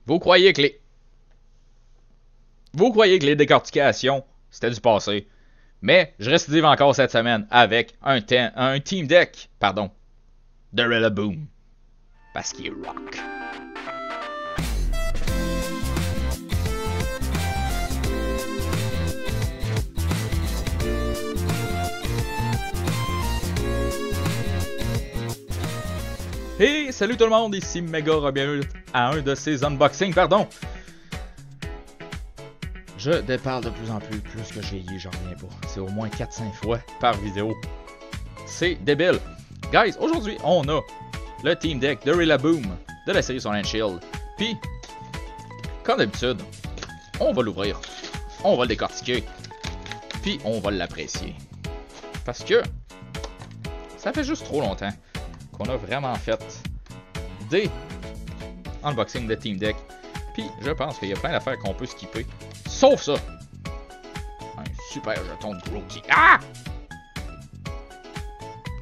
Vous croyez que les... Vous croyez que les décortications, c'était du passé. Mais je récidive encore cette semaine avec un team deck, de Rillaboom. Parce qu'il rock. Hey, salut tout le monde, ici Megara, bienvenue à un de ces unboxings, Je déparle de plus en plus que je vieillis, j'en reviens pas. C'est au moins 4-5 fois par vidéo. C'est débile. Guys, aujourd'hui, on a le Team Deck de Rillaboom de la série Sword and Shield. Puis, comme d'habitude, on va l'ouvrir, on va le décortiquer, puis on va l'apprécier. Parce que ça fait juste trop longtemps qu'on a vraiment fait des unboxings de Team Deck. Puis je pense qu'il y a plein d'affaires qu'on peut skipper. Sauf ça! Un super jeton de Grookey. Ah!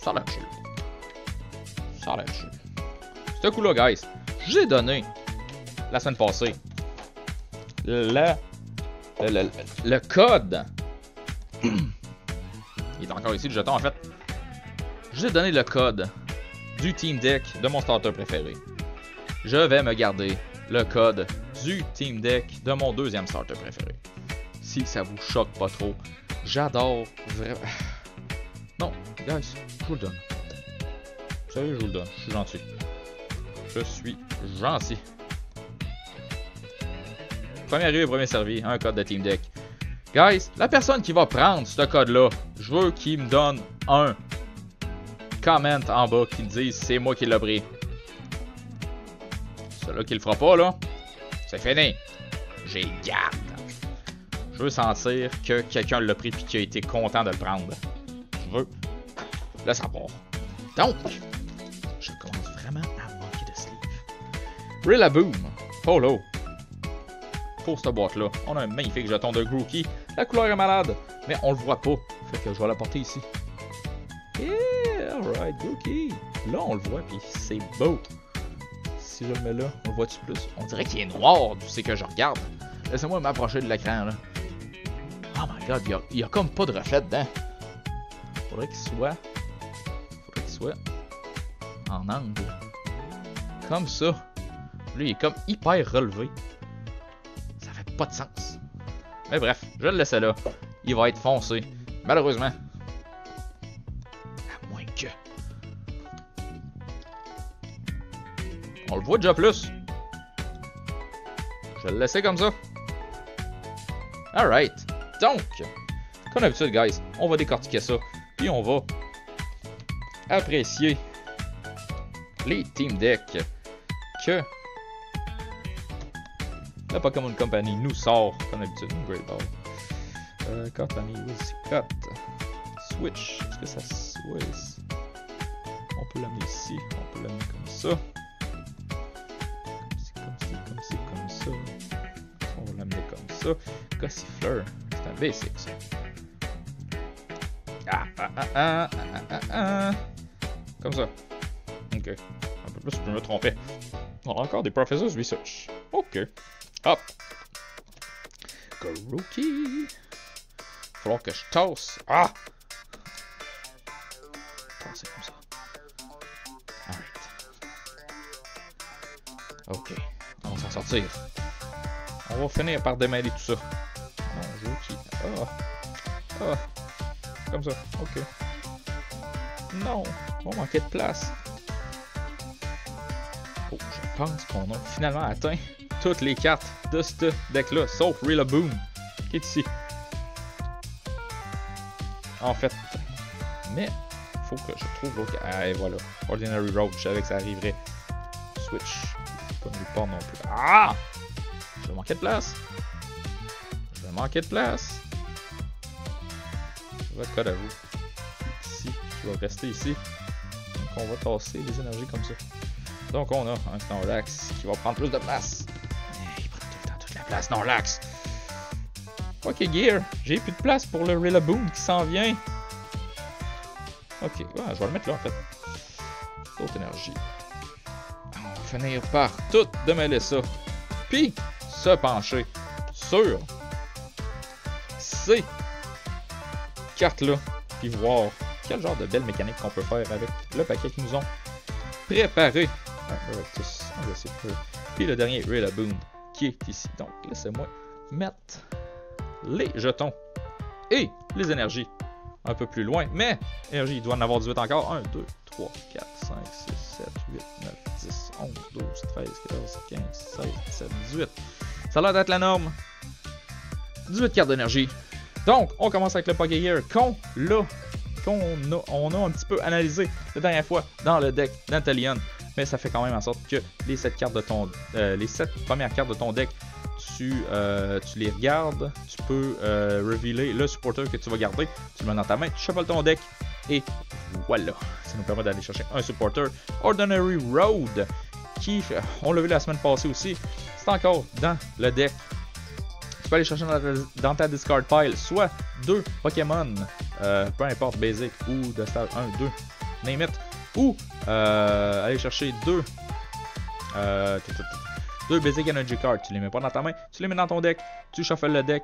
Ça a l'air chill. Ça a l'air chill. Ce coup-là, guys, j'ai donné la semaine passée le code. Il est encore ici le jeton en fait. J'ai donné le code du Team Deck de mon starter préféré. Je vais me garder le code du Team Deck de mon deuxième starter préféré. Si ça vous choque pas trop, j'adore vraiment... Non, guys, je vous le donne. Sérieux, je vous le donne, je suis gentil. Je suis gentil. Premier arrivé, premier servi, un code de Team Deck. Guys, la personne qui va prendre ce code-là, je veux qu'il me donne un comment en bas qui me dise c'est moi qui l'ai pris. Celui-là qui le fera pas, là, c'est fini. J'ai garde. Je veux sentir que quelqu'un l'a pris et qu'il a été content de le prendre. Je veux le savoir. Donc, je commence vraiment à manquer de sleeve. Rillaboom Polo. Pour cette boîte-là, on a un magnifique jeton de Grookey. La couleur est malade, mais on le voit pas. Fait que je vais l'apporter ici. Yeah, alright, Grookey. Là, on le voit, puis c'est beau. Si je le mets là, on le voit-tu plus? On dirait qu'il est noir, tu sais que je regarde. Laissez-moi m'approcher de l'écran, là. Oh my god, il y a comme pas de reflet dedans. Faudrait qu'il soit en angle. Comme ça. Lui, il est comme hyper relevé. Ça fait pas de sens. Mais bref, je vais le laisser là. Il va être foncé. Malheureusement. À moins que... On le voit déjà plus. Je vais le laisser comme ça. Alright. Donc, comme d'habitude, guys, on va décortiquer ça. Puis on va apprécier les Team Deck que la Pokémon Company nous sort, comme d'habitude, une Great Ball. Company with Cut. Switch. Est-ce que ça switch? On peut l'amener ici. On peut l'amener comme ça. Comme ça. On va l'amener comme ça. Gossifleur. C'est un basic, ça. Comme ça. Ok. Un peu plus, je peux me tromper. On a encore des Professors Research. Ok. Hop. Grookey. Falloir que je tasse. Ah! Tasser comme ça. Alright. Ok. On va s'en sortir. On va finir par démêler tout ça. Non, Grookey. Ah. Ah. Comme ça. Ok. Non. On va manquer de place. Oh, je pense qu'on a finalement atteint toutes les cartes de ce deck-là, sauf Rillaboom, qui est ici. En fait. Mais, faut que je trouve l'autre. Ah, et voilà. Ordinary Road, je savais que ça arriverait. Switch. Pas nulle part non plus. Ah! Je vais manquer de place. Je vais manquer de place. Votre code à vous. Ici. Je vais rester ici. Donc, on va tasser les énergies comme ça. Donc, on a un Snorlax qui va prendre plus de place. Il prend tout le temps toute la place, Snorlax. Ok, Gear. J'ai plus de place pour le Rillaboom qui s'en vient. Ok, ouais, je vais le mettre là en fait. D'autres énergies. On va finir par tout démêler ça. Puis, se pencher sur ces cartes-là, puis voir quel genre de belle mécanique qu'on peut faire avec le paquet qu'ils nous ont préparé. Puis le dernier, Rillaboom, qui est ici. Donc, laissez-moi mettre les jetons et les énergies un peu plus loin. Mais, énergie, il doit en avoir 18 encore. 1, 2, 3, 4, 5, 6, 7, 8, 9, 10, 11, 12, 13, 14, 15, 16, 17, 18. Ça a l'air d'être la norme. 18 cartes d'énergie. Donc, on commence avec le Pokégear qu'on a un petit peu analysé la dernière fois dans le deck d'Antelion. Mais ça fait quand même en sorte que les 7 cartes de ton, les 7 premières cartes de ton deck, tu les regardes, tu peux revealer le supporter que tu vas garder, tu le mets dans ta main, tu shuffles ton deck et voilà. Ça nous permet d'aller chercher un supporter. Ordinary Road, qui, on l'a vu la semaine passée aussi, c'est encore dans le deck. Tu peux aller chercher dans ta discard pile soit 2 Pokémon, peu importe basic ou de stage 1, 2, name it, ou aller chercher 2 Basic Energy Cards. Tu les mets pas dans ta main, tu les mets dans ton deck, tu shuffles le deck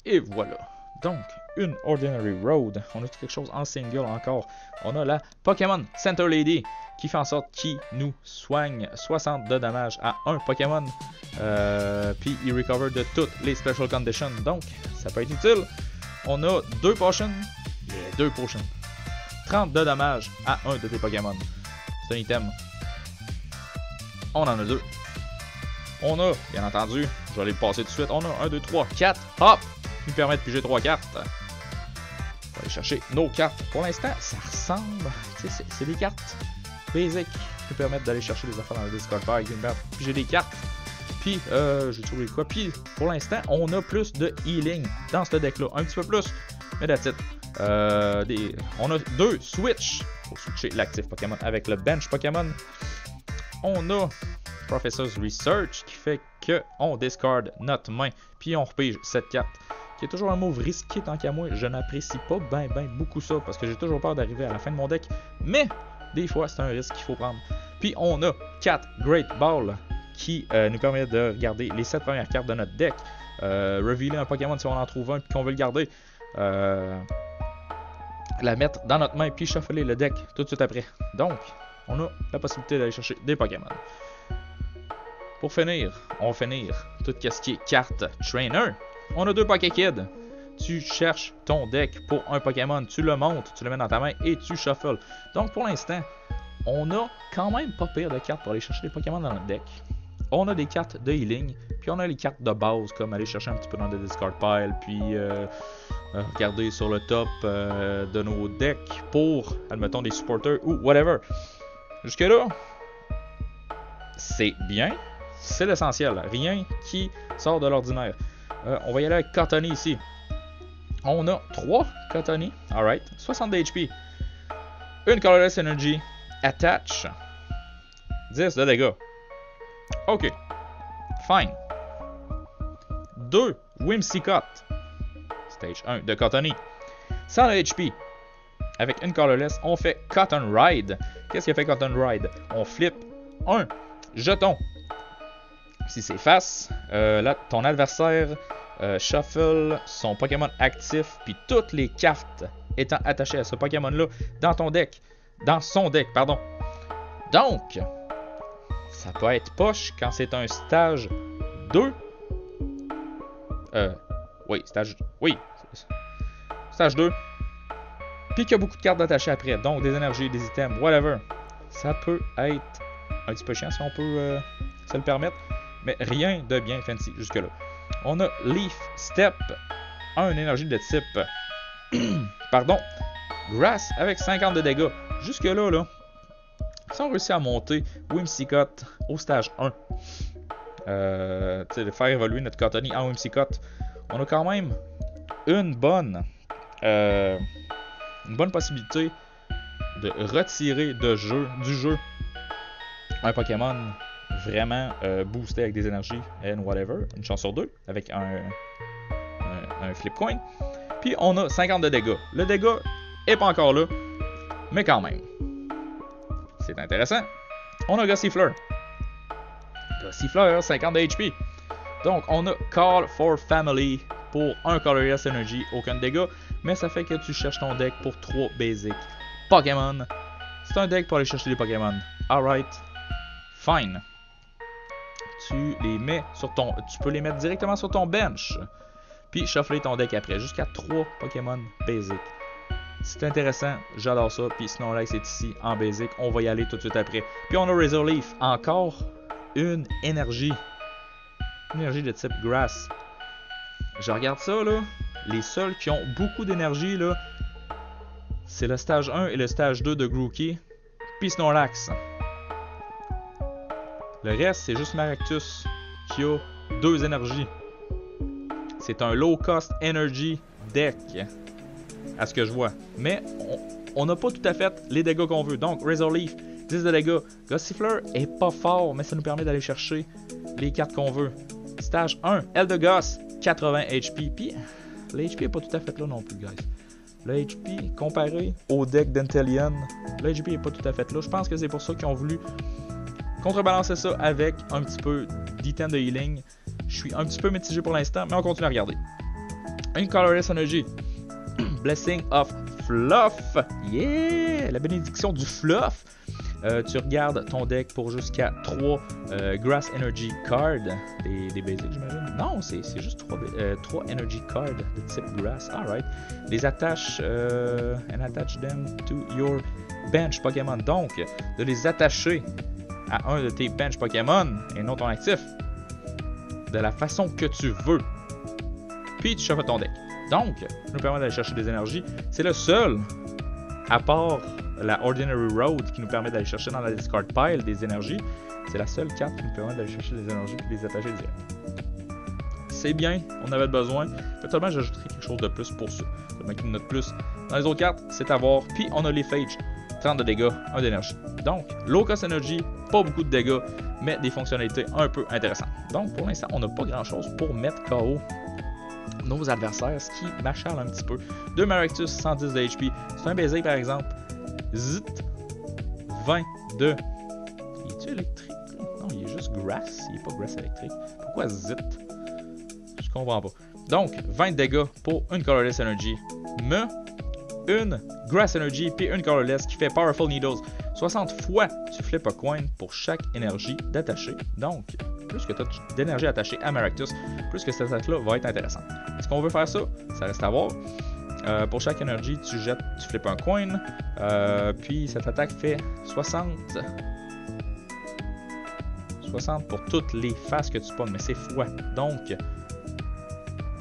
et voilà. Donc, une Ordinary Road. On a quelque chose en single encore. On a la Pokémon Center Lady qui fait en sorte qu'il nous soigne 60 de dommages à un Pokémon. Puis il recover de toutes les Special Conditions. Donc, ça peut être utile. On a 2 potions. 2 potions. 30 de dommages à un de tes Pokémon. C'est un item. On en a 2. On a, bien entendu, je vais aller le passer tout de suite. On a 1, 2, 3, 4. Hop! Qui me permet de piger 3 cartes. On va aller chercher nos cartes. Pour l'instant, ça ressemble. C'est des cartes basic qui nous permettent d'aller chercher des affaires dans le Discord Pile, qui nous permettent de piger des cartes. Puis, j'ai trouvé quoi. Puis, pour l'instant, on a plus de healing dans ce deck-là. Un petit peu plus. Mais that's it. On a 2 switch pour switcher l'actif Pokémon avec le bench Pokémon. On a Professor's Research qui fait qu'on discard notre main puis on repige cette carte qui est toujours un move risqué tant qu'à moi. Je n'apprécie pas ben beaucoup ça parce que j'ai toujours peur d'arriver à la fin de mon deck, mais des fois c'est un risque qu'il faut prendre. Puis on a 4 Great Ball qui nous permet de garder les 7 premières cartes de notre deck, revealer un Pokémon si on en trouve un puis qu'on veut le garder, la mettre dans notre main puis shuffler le deck tout de suite après. Donc on a la possibilité d'aller chercher des Pokémon. Pour finir, on va finir tout ce qui est carte trainer. On a 2 Pokékids. Tu cherches ton deck pour un Pokémon, tu le montes, tu le mets dans ta main et tu shuffles. Donc pour l'instant, on a quand même pas pire de cartes pour aller chercher des Pokémon dans notre deck. On a des cartes de healing, puis on a les cartes de base comme aller chercher un petit peu dans le discard pile, puis regarder sur le top de nos decks pour, admettons, des supporters ou whatever. Jusque là, c'est bien. C'est l'essentiel, rien qui sort de l'ordinaire. On va y aller avec Cottonee ici. On a 3 Cottonee, alright, 60 HP, une Colorless Energy, Attach, 10 de dégâts. Ok, fine. 2 Whimsicott, Stage 1 de Cottonee, 100 de HP. Avec une Colorless, on fait Cotton Ride. Qu'est-ce qu'il fait Cotton Ride? On flip un jeton. Si c'est face, là, ton adversaire shuffle son Pokémon actif, puis toutes les cartes étant attachées à ce Pokémon-là dans ton deck. Dans son deck, pardon. Donc, ça peut être poche quand c'est un stage 2. Oui, stage 2. Puis qu'il y a beaucoup de cartes attachées après, donc des énergies, des items, whatever. Ça peut être un petit peu chiant si on peut se le permettre. Mais rien de bien fancy jusque-là. On a Leaf Step, une énergie de type pardon, Grass avec 50 de dégâts. Jusque-là, là, si on réussit à monter Whimsicott au stage 1, de faire évoluer notre Cottonee en Whimsicott, on a quand même une bonne possibilité de retirer du jeu un Pokémon vraiment boosté avec des énergies and whatever, une chance sur 2 avec un flip coin. Puis on a 50 de dégâts. Le dégât est pas encore là, mais quand même. C'est intéressant. On a Gossifleur. Gossifleur, 50 de HP. Donc, on a Call for Family pour 1 Colorless Energy, aucun dégâts, mais ça fait que tu cherches ton deck pour 3 basic Pokémon. C'est un deck pour aller chercher des Pokémon. Alright, fine. Tu les mets sur ton... Tu peux les mettre directement sur ton bench. Puis shuffler ton deck après, jusqu'à 3 Pokémon basic. C'est intéressant, j'adore ça. Puis Snorlax est ici en basic, on va y aller tout de suite après. Puis on a Razor Leaf, encore une énergie. Une énergie de type Grass. Je regarde ça là, les seuls qui ont beaucoup d'énergie là, c'est le stage 1 et le stage 2 de Grookey, puis Snorlax. Le reste, c'est juste Maractus qui a 2 énergies. C'est un low cost energy deck, à ce que je vois. Mais on n'a pas tout à fait les dégâts qu'on veut. Donc, Razor Leaf, 10 de dégâts. Gossifleur est pas fort, mais ça nous permet d'aller chercher les cartes qu'on veut. Stage 1, Eldegoss, 80 HP. Puis, le HP n'est pas tout à fait là non plus, guys. Le HP, comparé au deck d'Inteleon, le HP n'est pas tout à fait là. Je pense que c'est pour ça qu'ils ont voulu contrebalancer ça avec un petit peu d'item de healing. Je suis un petit peu mitigé pour l'instant, mais on continue à regarder. Une Colorless Energy. Blessing of Fluff. Yeah! La bénédiction du Fluff. Tu regardes ton deck pour jusqu'à 3 Grass Energy Cards. Des basics, j'imagine. Non, c'est juste 3 Energy Cards de type Grass. Alright. Les attaches and attach them to your bench Pokémon. Donc, de les attacher à un de tes bench Pokémon et non ton actif de la façon que tu veux. Puis tu shuffles ton deck. Donc, ça nous permet d'aller chercher des énergies. C'est le seul, à part la Ordinary Road, qui nous permet d'aller chercher dans la discard pile des énergies. C'est la seule carte qui nous permet d'aller chercher des énergies et les attacher direct. C'est bien, on avait besoin. Totalement, j'ajouterai quelque chose de plus pour ça. Le qui nous note plus. Dans les autres cartes, c'est à voir. Puis on a les Phage, 30 de dégâts, 1 d'énergie. Donc, low cost energy, pas beaucoup de dégâts, mais des fonctionnalités un peu intéressantes. Donc, pour l'instant, on n'a pas grand chose pour mettre KO nos adversaires, ce qui m'achale un petit peu. 2 Maractus, 110 de HP. C'est un baiser par exemple. Zit, 20 de... Il est-tu électrique? Non, il est juste Grass. Il n'est pas Grass électrique. Pourquoi Zit? Je comprends pas. Donc, 20 dégâts pour une Colorless Energy. Mais une Grass Energy puis une Colorless qui fait Powerful Needles. 60 fois tu flippes un coin pour chaque énergie d'attaché. Donc, plus que tu as d'énergie attachée à Maractus, plus que cette attaque-là va être intéressante. Est-ce qu'on veut faire ça? Ça reste à voir. Pour chaque énergie, tu flippes un coin. Puis cette attaque fait 60 pour toutes les faces que tu pognes, mais c'est fois. Donc,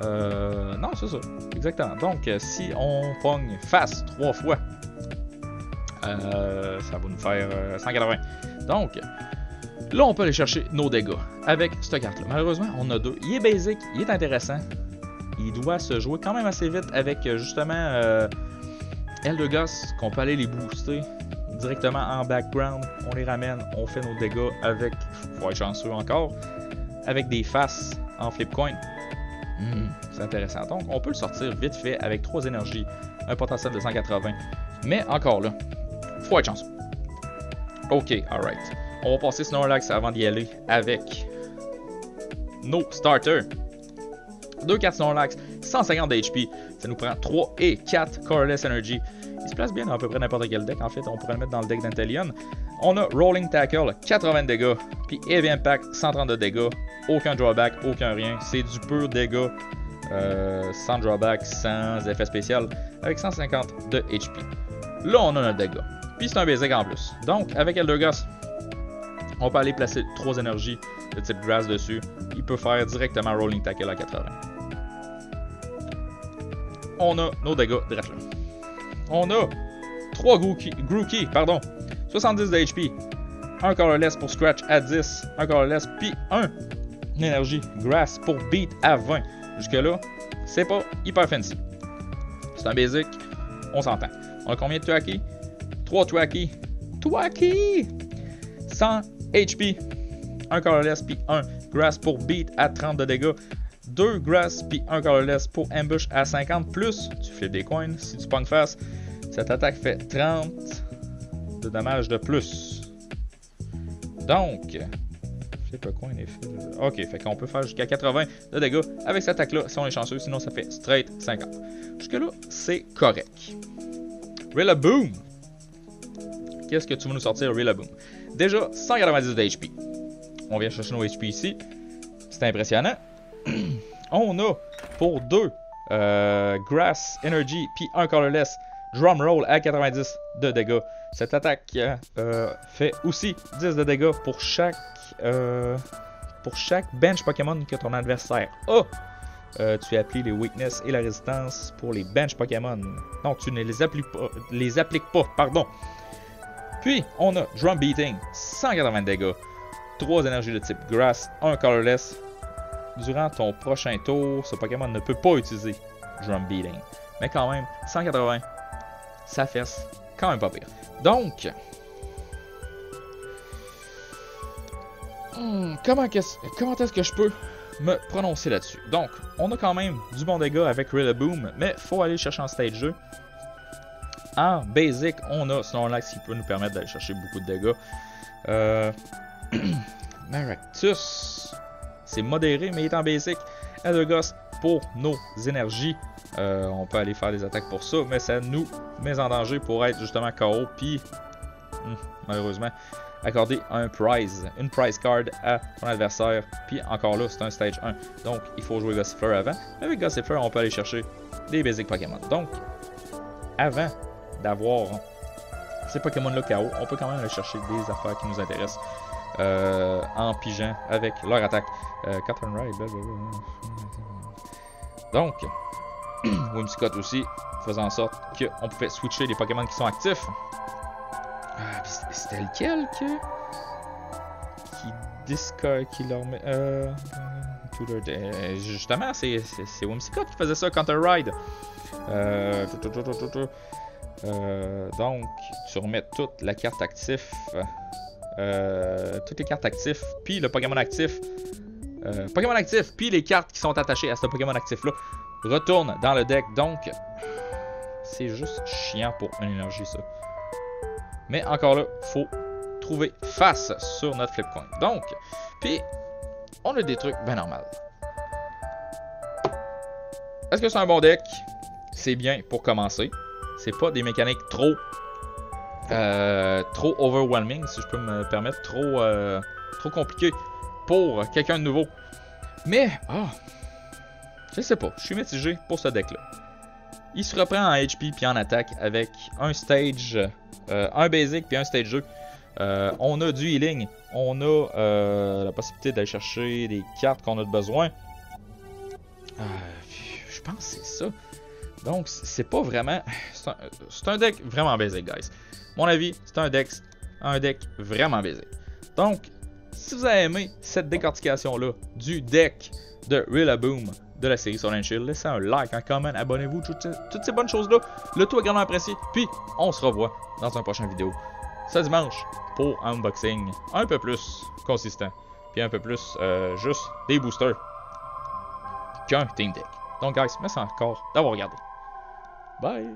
non, c'est ça. Exactement. Donc, si on pogne face 3 fois, ça va nous faire 180. Donc, là, on peut aller chercher nos dégâts avec cette carte-là. Malheureusement, on a 2. Il est basic, il est intéressant. Il doit se jouer quand même assez vite avec justement Eldegoss, qu'on peut aller les booster directement en background. On les ramène, on fait nos dégâts avec, faut être chanceux encore, avec des faces en flip coin. C'est intéressant. Donc, on peut le sortir vite fait avec 3 énergies, un potentiel de 180. Mais encore là, faut être chanceux. Ok, alright. On va passer Snorlax avant d'y aller avec nos starters. 2 cartes Snorlax, 150 de HP. Ça nous prend 3 et 4 Colorless Energy. Il se place bien dans à peu près n'importe quel deck. En fait, on pourrait le mettre dans le deck d'Inteleon. On a Rolling Tackle, 80 de dégâts. Puis Heavy Impact, 130 de dégâts. Aucun drawback, aucun rien. C'est du pur dégâts. Sans drawback, sans effet spécial. Avec 150 de HP. Là, on a notre dégâts. Puis c'est un basic en plus. Donc, avec Eldegoss, on peut aller placer 3 énergies de type Grass dessus. Il peut faire directement Rolling Tackle à 80. On a nos dégâts direct là. On a 3 Grookey, 70 de HP. 1 Colorless pour Scratch à 10. 1 Colorless, puis 1 énergie Grass pour Beat à 20. Jusque là, c'est pas hyper fancy. C'est un basic, on s'entend. On a combien de Thwackey? 3 Thwackey. 100 HP. 1 Colorless puis 1 Grass pour Beat à 30 de dégâts. 2 Grass puis 1 Colorless pour Ambush à 50. Plus, tu flippes des coins. Si tu pognes face, cette attaque fait 30 de dommages de plus. Donc, C'est pas quoi un effet de... Ok, fait qu'on peut faire jusqu'à 80 de dégâts avec cette attaque-là si on est chanceux, sinon ça fait straight 50. Jusque-là, c'est correct. Rillaboom! Qu'est-ce que tu veux nous sortir, Rillaboom? Déjà, 190 de HP. On vient chercher nos HP ici. C'est impressionnant. On a pour 2 Grass Energy puis un Colorless Drumroll à 90 de dégâts. Cette attaque fait aussi 10 de dégâts pour chaque bench Pokémon que ton adversaire a. Tu appliques les weakness et la résistance pour les bench Pokémon. Non, tu ne les appliques pas, pardon. Puis, on a Drum Beating, 180 dégâts, 3 énergies de type Grass, 1 Colorless. Durant ton prochain tour, ce Pokémon ne peut pas utiliser Drum Beating. Mais quand même, 180, ça fesse quand même pas pire. Donc, comment est-ce que je peux me prononcer là-dessus? Donc, on a quand même du bon dégât avec Rillaboom, mais faut aller chercher en stage 2. En basic, on a Snorlax qui peut nous permettre d'aller chercher beaucoup de dégâts. Maractus, c'est modéré, mais il est en basic. Eldegoss pour nos énergies. On peut aller faire des attaques pour ça, mais ça nous met en danger pour être justement KO. Puis, malheureusement, accorder une prize card à ton adversaire. Puis encore là, c'est un stage 1. Donc, il faut jouer Gossifleur avant. Avec Gossifleur, on peut aller chercher des basic Pokémon. Donc, avant d'avoir ces Pokémon-là KO, on peut quand même aller chercher des affaires qui nous intéressent en pigeant avec leur attaque. Cotton Ride, donc, Whimsicott aussi, faisant en sorte qu'on pouvait switcher les Pokémon qui sont actifs. C'était lequel qui leur met... justement, c'est Whimsicott qui faisait ça, Counter Ride. Donc, tu remets toute la carte active, toutes les cartes actives, puis le Pokémon actif, puis les cartes qui sont attachées à ce Pokémon actif-là retournent dans le deck. Donc, c'est juste chiant pour une énergie, ça. Mais encore là, faut trouver face sur notre Flipcoin. Donc, puis, on a des trucs bien normaux. Est-ce que c'est un bon deck? C'est bien pour commencer. C'est pas des mécaniques trop overwhelming, si je peux me permettre, trop compliqué pour quelqu'un de nouveau. Mais, je sais pas, je suis mitigé pour ce deck-là. Il se reprend en HP puis en attaque avec un stage, un basic puis un stage 2. On a du healing, on a la possibilité d'aller chercher des cartes qu'on a besoin. Je pense que c'est ça. Donc, c'est pas vraiment... C'est un deck vraiment basic, guys. Mon avis, c'est un deck vraiment basic. Donc, si vous avez aimé cette décortication-là du deck de Rillaboom de la série Sword and Shield, laissez un like, un comment, abonnez-vous, toutes ces bonnes choses-là. Le tout est grandement apprécié. Puis, on se revoit dans un prochain vidéo ce dimanche pour un unboxing un peu plus consistant. Puis un peu plus juste des boosters qu'un Team Deck. Donc, guys, merci encore d'avoir regardé. Bye!